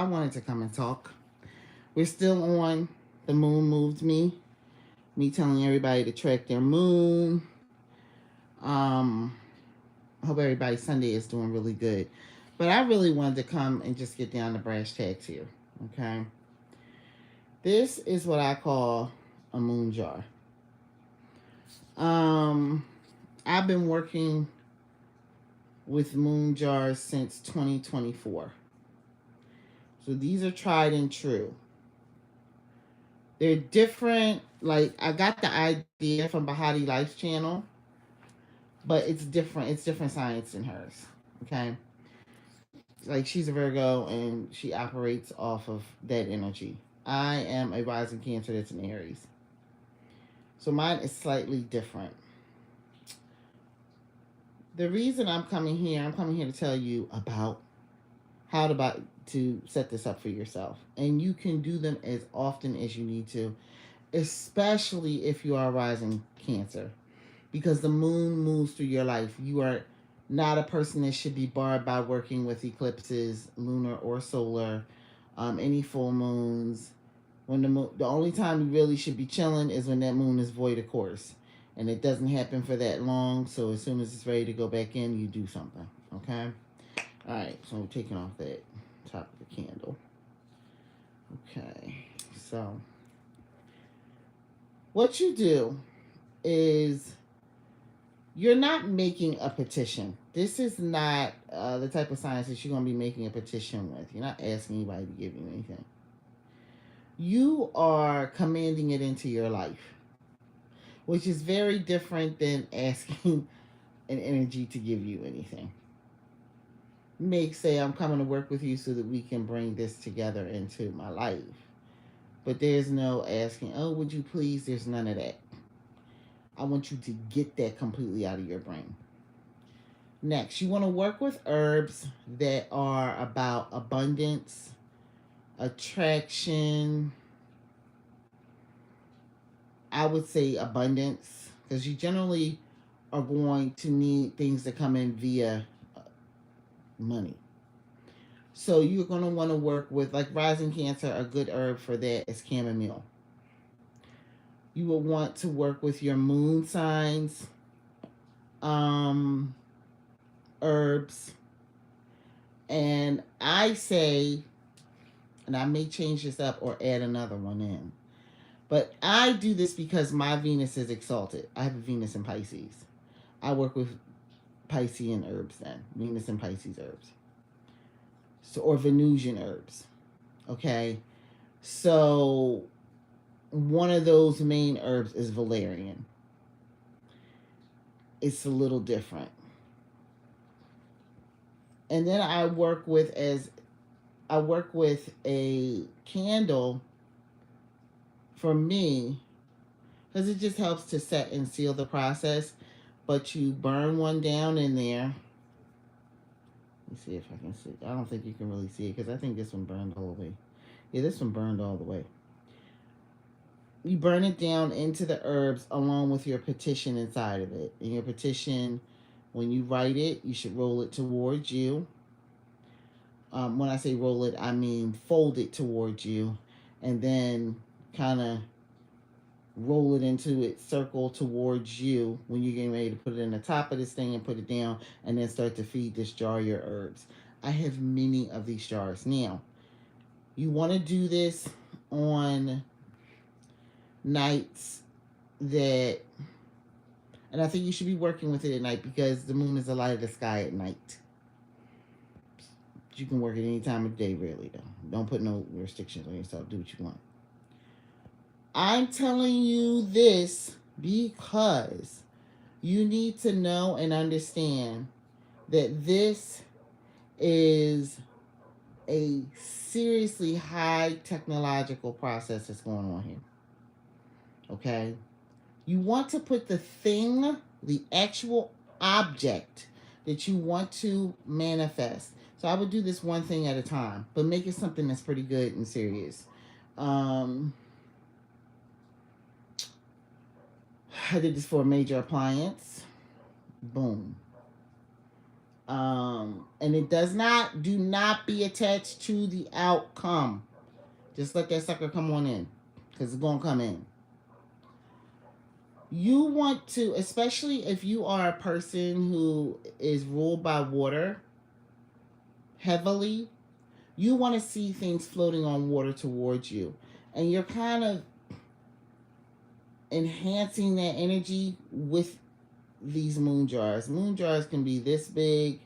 wanted to come and talk. We're still on The Moon Moved Me telling everybody to track their moon. I hope everybody's Sunday is doing really good. But I really wanted to come and just get down to brass tacks here. Okay. This is what I call a moon jar. Um, I've been working with moon jars since 2024. So these are tried and true. They're different. Like, I got the idea from Bahati Life's channel, but it's different. It's different science than hers. Okay. Like, she's a Virgo and she operates off of that energy. I am a rising Cancer that's an Aries. So mine is slightly different. The reason I'm coming here to tell you about how to set this up for yourself. And you can do them as often as you need to, especially if you are rising Cancer, because the moon moves through your life. You are not a person that should be barred by working with eclipses, lunar or solar, any full moons. When the only time you really should be chilling is when that moon is void of course, and it doesn't happen for that long. So as soon as it's ready to go back in, you do something. Okay. All right. So I'm taking off that top of the candle. Okay. So what you do is you're not making a petition. This is not the type of science that you're going to be making a petition with. You're not asking anybody to give you anything. You are commanding it into your life, which is very different than asking an energy to give you anything. You may say, I'm coming to work with you so that we can bring this together into my life. But there's no asking, oh, would you please? There's none of that. I want you to get that completely out of your brain. Next, you want to work with herbs that are about abundance, attraction. I would say abundance, because you generally are going to need things that come in via money. So you're going to want to work with, like rising Cancer, a good herb for that is chamomile. You will want to work with your moon signs, herbs. And I say, and I may change this up or add another one in, but I do this because my Venus is exalted. I have a Venus in Pisces. I work with Piscean herbs then, Venus and Pisces herbs. So, or Venusian herbs. Okay. So one of those main herbs is valerian. It's a little different. And then I work with a candle for me, because it just helps to set and seal the process. But you burn one down in there. Let me see if I can see. I don't think you can really see it because I think this one burned all the way. Yeah, this one burned all the way. You burn it down into the herbs along with your petition inside of it. And your petition, when you write it, you should roll it towards you. When I say roll it, I mean fold it towards you, and then kind of roll it into its circle towards you when you're getting ready to put it in the top of this thing and put it down, and then start to feed this jar your herbs. I have many of these jars. Now, you want to do this on nights that, and I think you should be working with it at night because the moon is the light of the sky at night. You can work at any time of day, really, though. Don't put no restrictions on yourself. Do what you want. I'm telling you this because you need to know and understand that this is a seriously high technological process that's going on here. Okay? You want to put the thing, the actual object that you want to manifest. So I would do this one thing at a time, but make it something that's pretty good and serious. I did this for a major appliance. Boom. And it do not be attached to the outcome. Just let that sucker come on in, because it's going to come in. You want to, especially if you are a person who is ruled by water heavily, you want to see things floating on water towards you. And you're kind of enhancing that energy with these moon jars. Moon jars can be this big,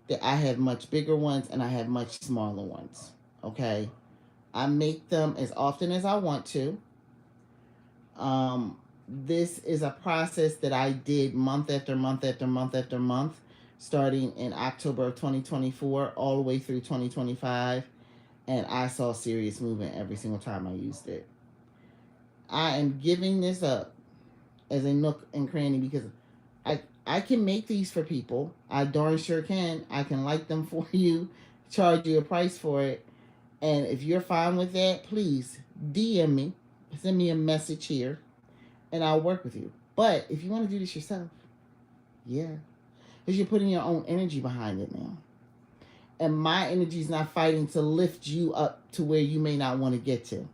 that I have much bigger ones and I have much smaller ones. Okay. I make them as often as I want to. This is a process that I did month after month after month after month, starting in October of 2024 all the way through 2025. And I saw serious movement every single time I used it. I am giving this up as a nook and cranny because I can make these for people. I darn sure can. I can light them for you, charge you a price for it. And if you're fine with that, please DM me, send me a message here, and I'll work with you. But if you want to do this yourself, yeah, because you're putting your own energy behind it now. And my energy is not fighting to lift you up to where you may not want to get to.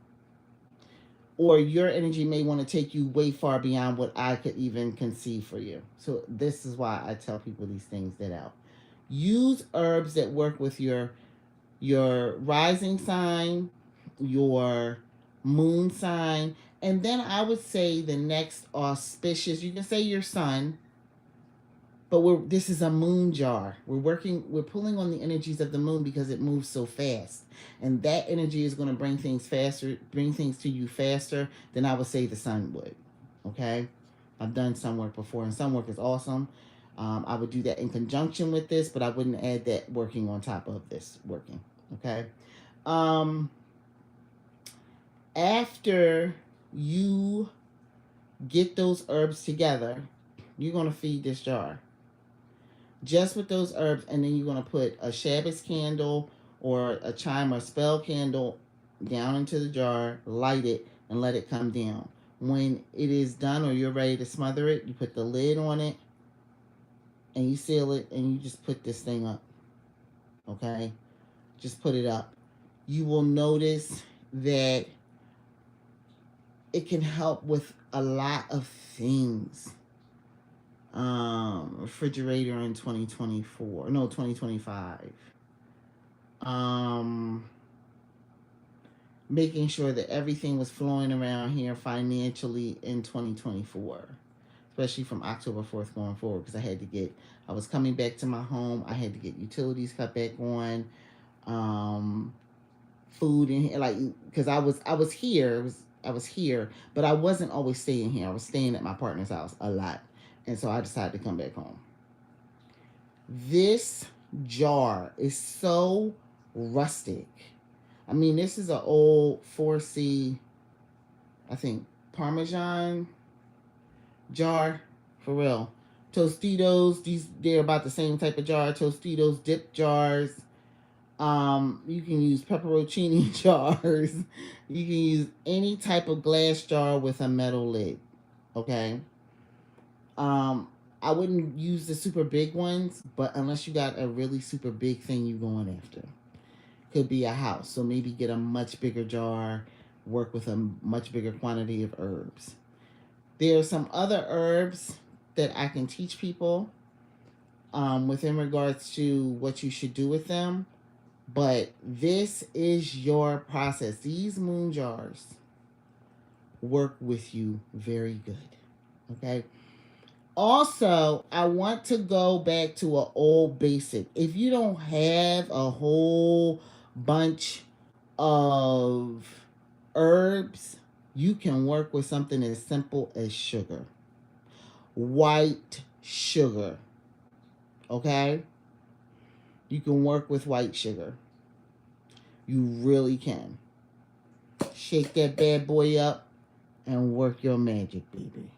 Or your energy may want to take you way far beyond what I could even conceive for you. So this is why I tell people these things that out. Use herbs that work with your rising sign, your moon sign, and then I would say the next auspicious, you can say your sun, but this is a moon jar. We're pulling on the energies of the moon because it moves so fast. And that energy is going to bring things to you faster than I would say the sun would. Okay? I've done sun work before, and sun work is awesome. I would do that in conjunction with this, but I wouldn't add that working on top of this working. Okay? After you get those herbs together, you're going to feed this jar just with those herbs, and then you're going to put a Shabbos candle or a chime or spell candle down into the jar, light it, and let it come down. When it is done or you're ready to smother it, you put the lid on it and you seal it, and you just put this thing up. Okay? Just put it up. You will notice that it can help with a lot of things. Refrigerator in 2025. Making sure that everything was flowing around here financially in 2024, especially from October 4th going forward, because I was coming back to my home. I had to get utilities cut back on, food in here, like, because I was here, but I wasn't always staying here. I was staying at my partner's house a lot. And so I decided to come back home. This jar is so rustic. I mean, this is an old 4C, I think, Parmesan jar, for real. Tostitos, they're about the same type of jar. Tostitos dip jars. You can use pepperoncini jars. You can use any type of glass jar with a metal lid. Okay? I wouldn't use the super big ones, but unless you got a really super big thing you're going after. Could be a house, so maybe get a much bigger jar, work with a much bigger quantity of herbs. There are some other herbs that I can teach people within regards to what you should do with them, but this is your process. These moon jars work with you very good. Okay? Also, I want to go back to an old basic. If you don't have a whole bunch of herbs, you can work with something as simple as sugar. White sugar. Okay? You can work with white sugar. You really can. Shake that bad boy up and work your magic, baby.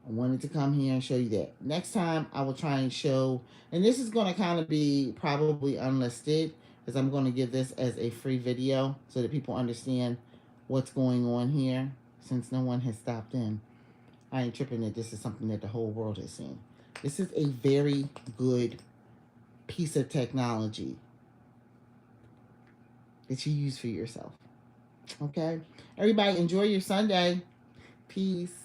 I wanted to come here and show you that. Next time, I will try and show, and this is going to kind of be probably unlisted, because I'm going to give this as a free video so that people understand what's going on here, since no one has stopped in. I ain't tripping that this is something that the whole world has seen. This is a very good piece of technology that you use for yourself. Okay? Everybody, enjoy your Sunday. Peace.